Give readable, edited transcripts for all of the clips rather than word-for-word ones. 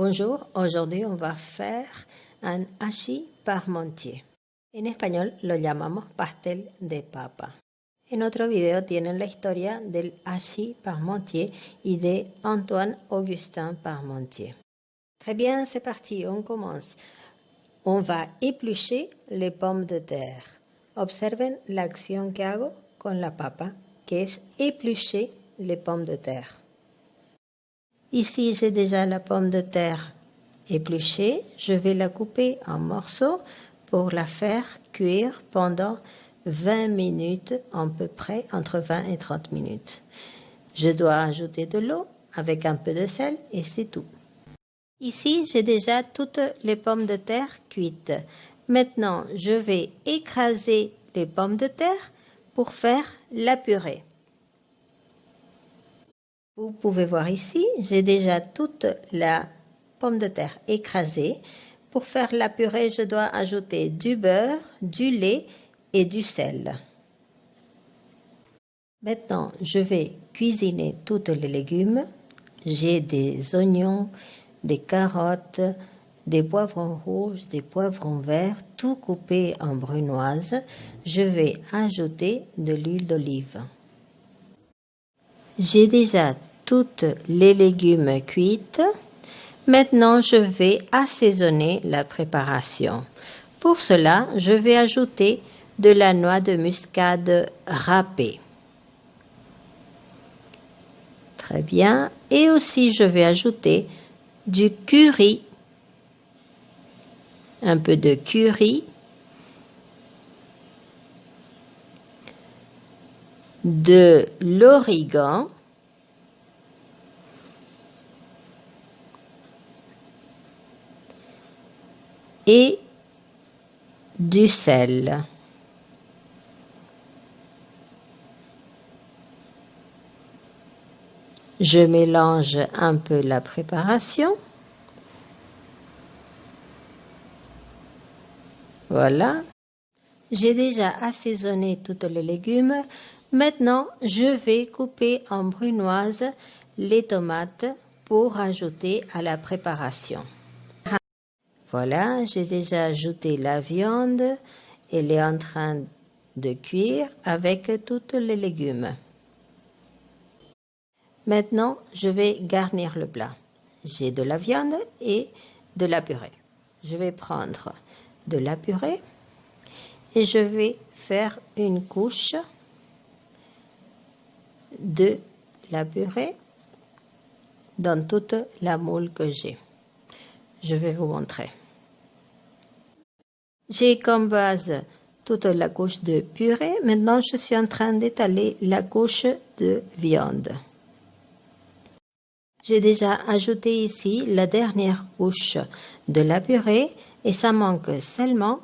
Bonjour, aujourd'hui on va faire un hachis parmentier. En español lo llamamos pastel de papa. En otro video tienen la historia del hachis parmentier y de Antoine-Augustin Parmentier. Très bien, c'est parti, on commence. On va éplucher les pommes de terre. Observen la acción que hago con la papa, que es éplucher les pommes de terre. Ici, j'ai déjà la pomme de terre épluchée. Je vais la couper en morceaux pour la faire cuire pendant 20 minutes, à peu près entre 20 et 30 minutes. Je dois ajouter de l'eau avec un peu de sel et c'est tout. Ici, j'ai déjà toutes les pommes de terre cuites. Maintenant, je vais écraser les pommes de terre pour faire la purée. Vous pouvez voir ici, j'ai déjà toute la pomme de terre écrasée. Pour faire la purée, je dois ajouter du beurre, du lait et du sel. Maintenant, je vais cuisiner tous les légumes. J'ai des oignons, des carottes, des poivrons rouges, des poivrons verts, tout coupé en brunoise. Je vais ajouter de l'huile d'olive. J'ai déjà tous les légumes cuits. Maintenant, je vais assaisonner la préparation. Pour cela, je vais ajouter de la noix de muscade râpée. Très bien. Et aussi, je vais ajouter du curry, un peu de curry, de l'origan, et du sel. Je mélange un peu la préparation. Voilà. J'ai déjà assaisonné tous les légumes. Maintenant, je vais couper en brunoise les tomates pour ajouter à la préparation. Voilà, j'ai déjà ajouté la viande. Elle est en train de cuire avec tous les légumes. Maintenant, je vais garnir le plat. J'ai de la viande et de la purée. Je vais prendre de la purée et je vais faire une couche de la purée dans toute la moule que j'ai. Je vais vous montrer. J'ai comme base toute la couche de purée. Maintenant, je suis en train d'étaler la couche de viande. J'ai déjà ajouté ici la dernière couche de la purée et ça manque seulement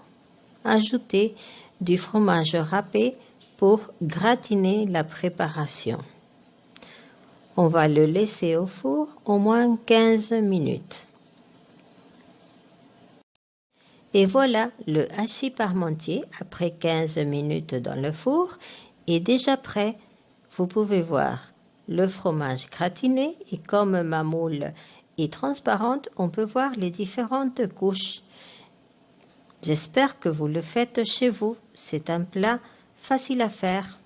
ajouter du fromage râpé pour gratiner la préparation. On va le laisser au four au moins 15 minutes. Et voilà, le hachis parmentier, après 15 minutes dans le four, est déjà prêt. Vous pouvez voir le fromage gratiné et comme ma moule est transparente, on peut voir les différentes couches. J'espère que vous le faites chez vous. C'est un plat facile à faire.